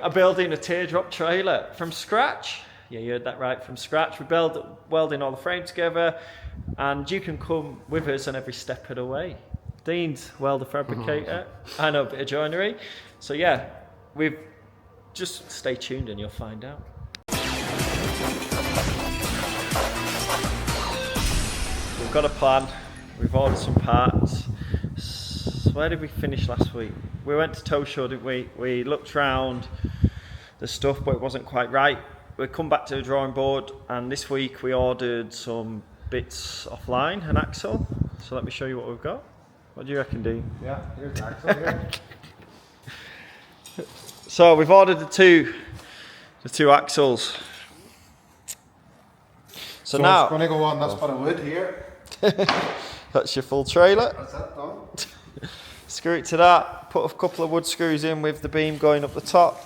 are building a teardrop trailer from scratch. Yeah, you heard that right, from scratch. We're welding all the frame together, and you can come with us on every step of the way. Dean's welder fabricator. I know a bit of joinery. So yeah, we've just stay tuned and you'll find out. We've got a plan. We've ordered some parts. So where did we finish last week? We went to Tow Show, didn't we? We looked round the stuff, but it wasn't quite right. We come back to the drawing board, and this week we ordered some bits offline, an axle. So let me show you what we've got. What do you reckon, Dean? Yeah, here's the axle here. So we've ordered the two axles. So now it's going to go on this bit of wood here. That's your full trailer. That's it, done. Screw it to that. Put a couple of wood screws in with the beam going up the top.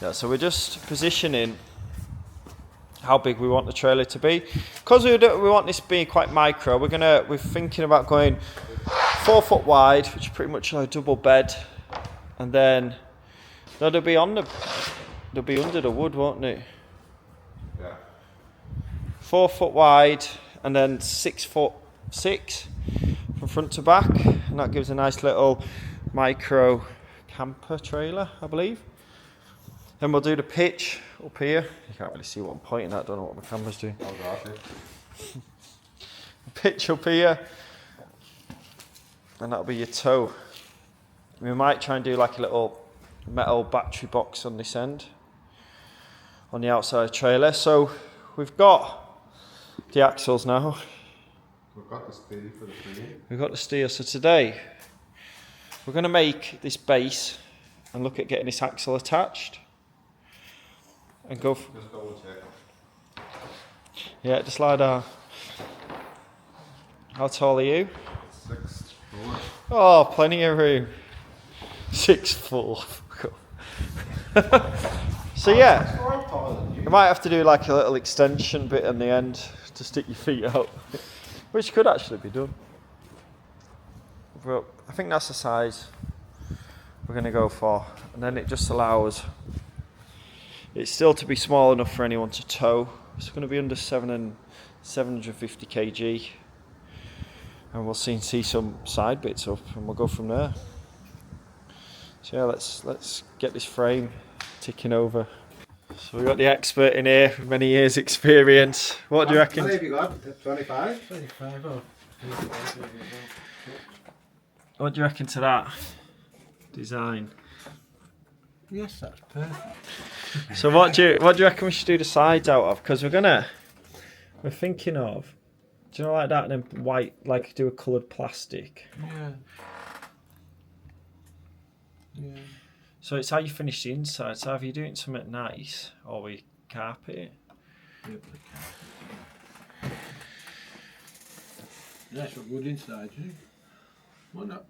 Yeah, so we're just positioning how big we want the trailer to be. Because we want this being quite micro, we're thinking about going 4 foot wide, which is pretty much like a double bed, and then they'll be under the wood, won't they? Yeah. 4 foot wide, and then 6 foot 6 from front to back, and that gives a nice little micro camper trailer, I believe. Then we'll do the pitch up here. You can't really see what I'm pointing at, I don't know what my camera's doing. Oh gosh. Pitch up here, and that'll be your toe. We might try and do like a little metal battery box on this end, on the outside of the trailer. So we've got the axles now. We've got the steel for the frame. We've got the steel. So today we're going to make this base and look at getting this axle attached. And go for, Just double check. yeah, just like that. How tall are you? 6'4". Oh, plenty of room. 6'4". So yeah, you might have to do like a little extension bit in the end to stick your feet out, which could actually be done. But I think that's the size we're going to go for, and then it just allows it still to be small enough for anyone to tow. It's going to be under 750 kg, and we'll see some side bits up, and we'll go from there. So yeah, let's get this frame ticking over. So we've got the expert in here with many years experience. What do you reckon? How many have you got? 25? 25, oh. What do you reckon to that design? Yes, that's perfect. So what do you reckon we should do the sides out of? Because we're thinking of, do you know, like that, and then white, like do a coloured plastic. Yeah. Yeah. So it's how you finish the inside. So either you're doing something nice, or we carpet it. Nice for wood inside, too. Why not?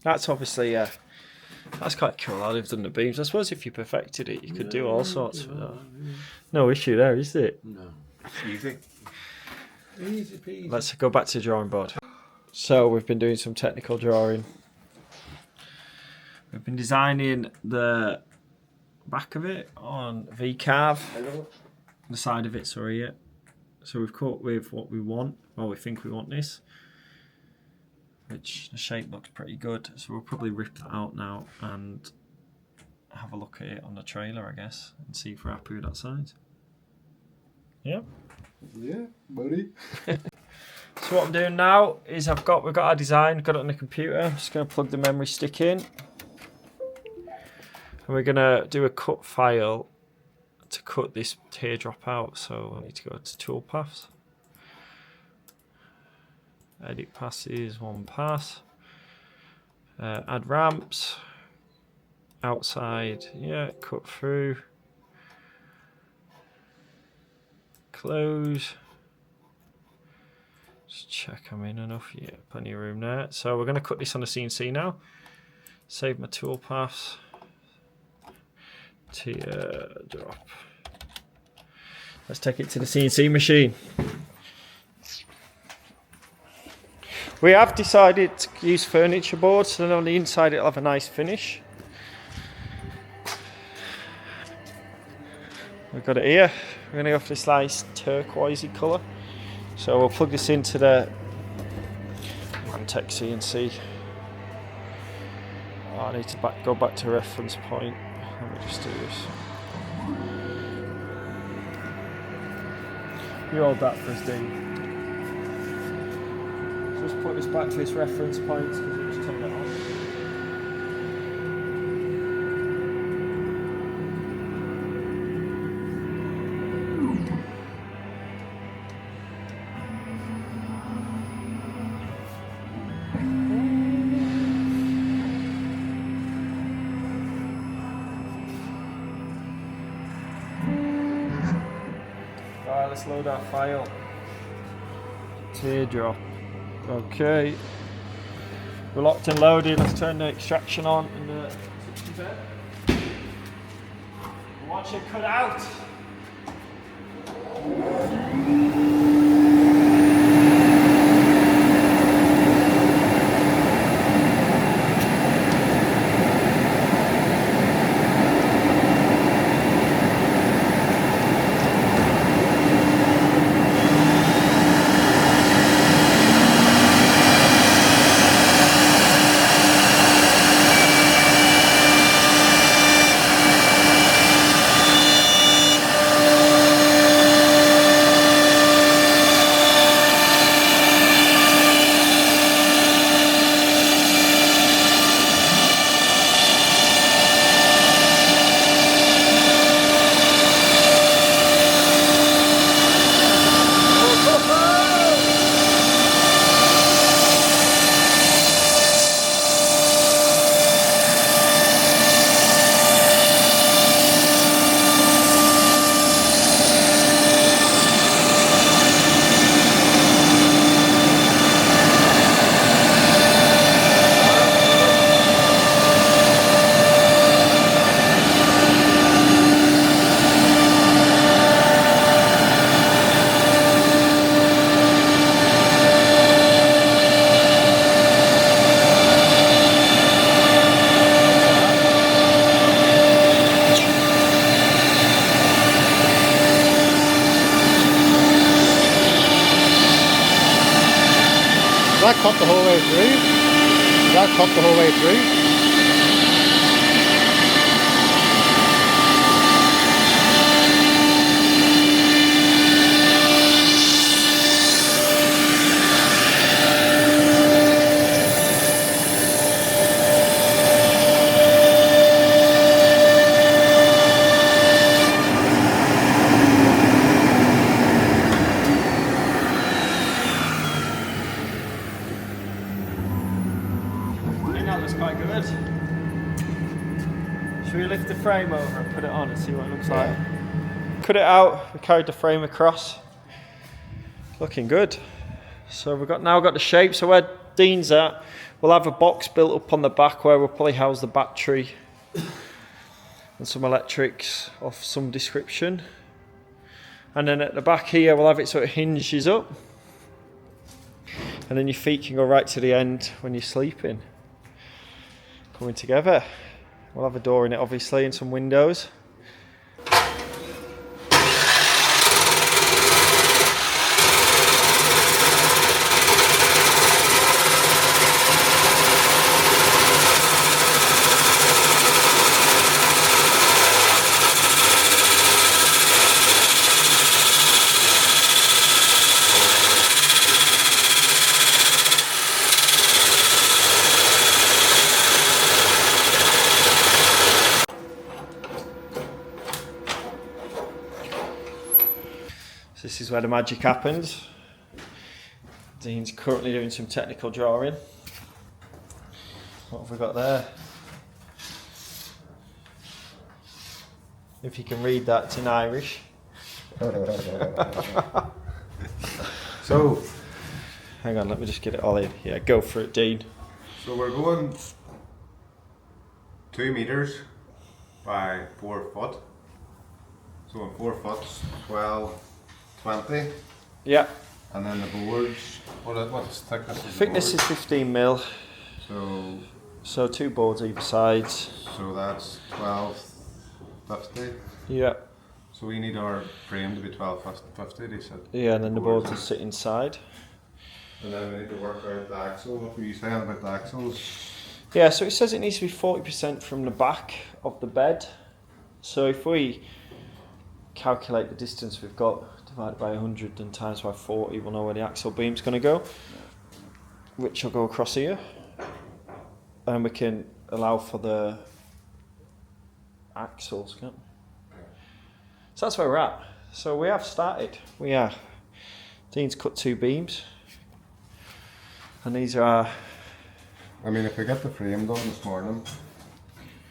That's obviously, that's quite cool how they've done the beams. I suppose if you perfected it, you could do all sorts with that. No issue there, is it? No. Easy. Easy peasy. Let's go back to the drawing board. So we've been doing some technical drawing. We've been designing the back of it on V-carve. The side of it, sorry, yeah. So we've cut with what we want. Well, we think we want this. Which the shape looks pretty good. So we'll probably rip that out now and have a look at it on the trailer, I guess, and see if we're happy with that size. Yeah. Yeah, buddy. So what I'm doing now is we've got our design, got it on the computer. I'm just going to plug the memory stick in. And we're going to do a cut file to cut this teardrop out. So I need to go to toolpaths. Edit passes, one pass. Add ramps. Outside, yeah, cut through. Close. Just check I'm in enough. Yeah, plenty of room there. So we're going to cut this on the CNC now. Save my toolpaths. Teardrop. Let's take it to the CNC machine. We have decided to use furniture boards, so then on the inside it'll have a nice finish. We've got it here. We're going to go for this nice turquoisey colour. So we'll plug this into the Mantec CNC. Oh, I need to go back to reference point. Let me just do this. You hold that for us, Dean. Just put this back to its reference point because we just turned it on. Right, let's load our file. Teardrop. Okay. We're locked and loaded. Let's turn the extraction on and watch it cut out. That cut the whole way through. That cut the whole way through. That looks quite good. Should we lift the frame over and put it on and see what it looks like? Cut it out, we carried the frame across. Looking good. So we've now got the shape. So where Dean's at, we'll have a box built up on the back where we'll probably house the battery and some electrics of some description. And then at the back here, we'll have it so it hinges up. And then your feet can go right to the end when you're sleeping. Coming together. We'll have a door in it obviously and some windows. So this is where the magic happens. Dean's currently doing some technical drawing. What have we got there? If you can read that, it's in Irish. So, Hang on, let me just get it all in. Yeah, go for it, Dean. so we're going 2 meters by 4 foot. So in 4 foot, 12, 20. Yeah. And then the boards, what's thickness? Of the Thickness is board? 15 mil, So so 2 boards either side. so that's 1250. Yeah, So we need our frame to be 1250. They said. yeah, and then the boards will sit inside. And then we need to work out the axle. What were you saying about the axles? Yeah, so it says it needs to be 40% from the back of the bed. So if we calculate the distance we've got divided by 100 and times by 40, we'll know where the axle beam's going to go, which will go across here. And we can allow for the axles. Can't we? So that's where we're at. So we have started. Dean's cut 2 beams. And these are I mean, if we get the frame done this morning,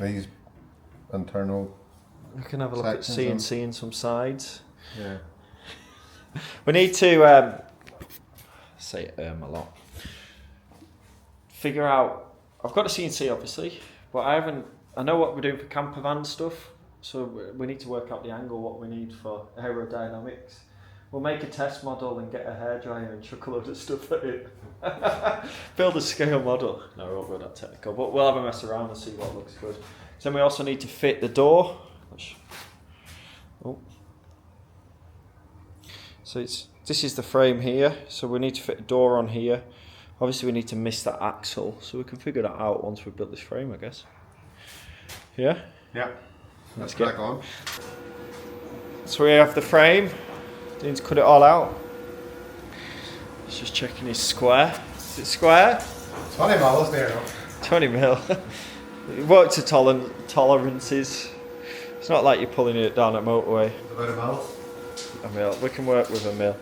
these internal. we can have a look at sections CNC in some sides. Yeah. We need to say a lot. Figure out. I've got a CNC obviously, but I know what we're doing for campervan stuff. So we need to work out the angle, what we need for aerodynamics. We'll make a test model and get a hairdryer and chuck a load of stuff at it. Build a scale model. No, we won't go that technical, but we'll have a mess around and see what looks good. Then we also need to fit the door. Oh. So this is the frame here, so we need to fit a door on here. Obviously we need to miss that axle, so we can figure that out once we've built this frame, I guess. Yeah? Yeah. Let's get get on. So we have the frame. Dean's cut it all out. He's just checking his square. Is it square? 20 miles there, no? 20 mil. It works to tolerances. It's not like you're pulling it down a motorway. About a mile. A mil. We can work with a mil.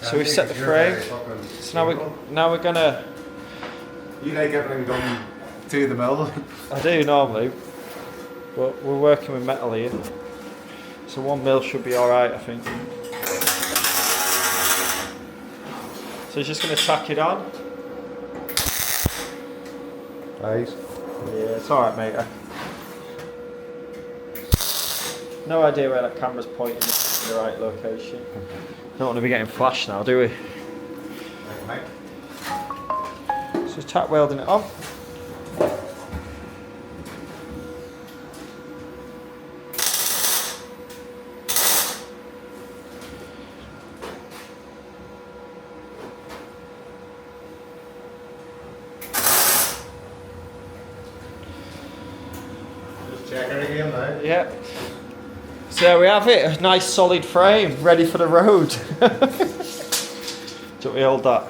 So we've set the frame. So now we're gonna. You like everything done to the mill? I do normally, but we're working with metal here. So 1 mil should be alright, I think. So he's just going to tack it on. Nice. Yeah, it's alright, mate. No idea where that camera's pointing in the right location. Don't want to be getting flashed now, do we? So tack welding it on. Check it again now. Yeah. So there we have it, a nice solid frame, ready for the road. Don't we hold that?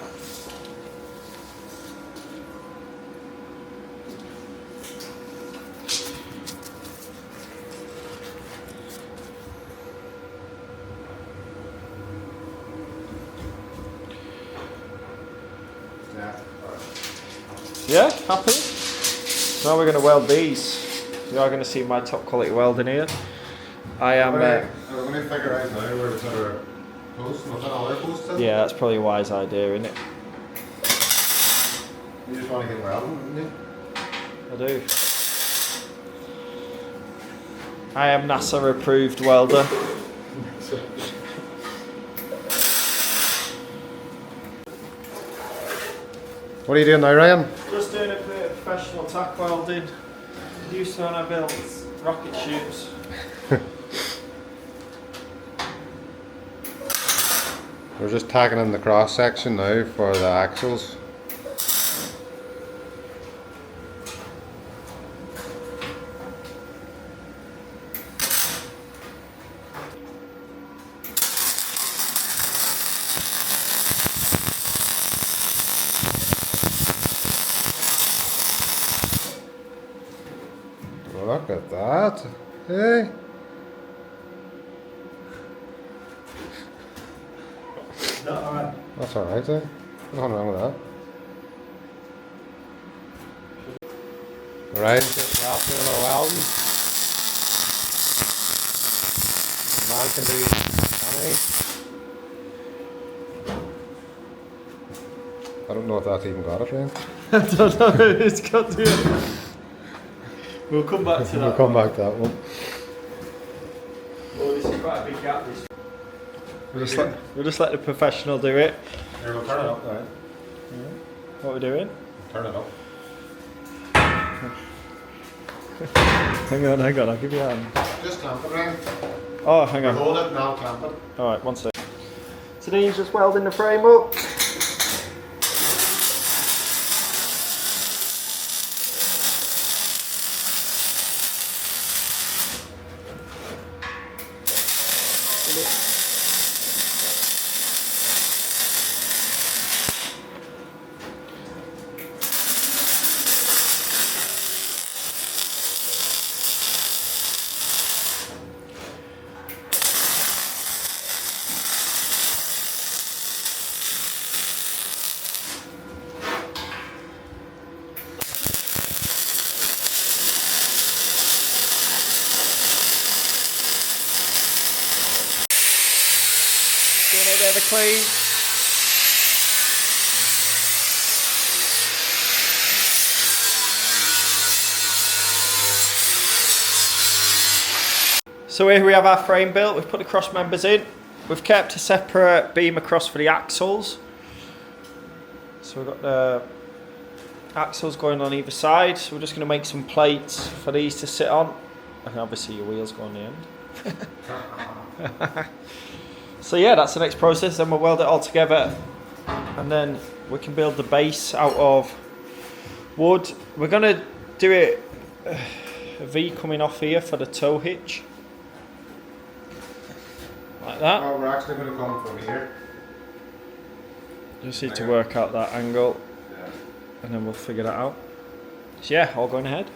Yeah. Yeah, happy? Now we're going to weld these. You are going to see my top quality welding here. I am. We're going to figure out now where to put our posts and we'll put all our posts in. Yeah, that's probably a wise idea, isn't it? You just want to get welding, don't you? I do. I am NASA approved welder. What are you doing now, Ryan? Just doing a bit of professional tack welding. Used to when I built rocket ships. We're just tacking in the cross section now for the axles. Look at that. Hey. That's alright, eh? Nothing wrong with that. Right, just after the welding. Man can do anything. I don't know if that's even got it, Ryan. I don't know, it's got to. We'll come back to that. We'll come back to that one. Oh, this is quite a big gap. We'll just let the professional do it. Here, we'll turn it up, right? What are we doing? Turn it up. Hang on, I'll give you a hand. Just clamp it, right? Oh, hang on. Hold it and I'll clamp it. Alright, one sec. So Dean's just welding the frame up. Doing a bit of a clean. So here we have our frame built. We've put the cross members in. We've kept a separate beam across for the axles. So we've got the axles going on either side. So we're just going to make some plates for these to sit on. And obviously your wheels go on the end. So yeah, that's the next process. Then we'll weld it all together, and then we can build the base out of wood. We're gonna do it a V coming off here for the tow hitch, like that. Oh, we're actually going to come from here. Just need to work out that angle, Yeah. and then we'll figure that out. So yeah, all going ahead.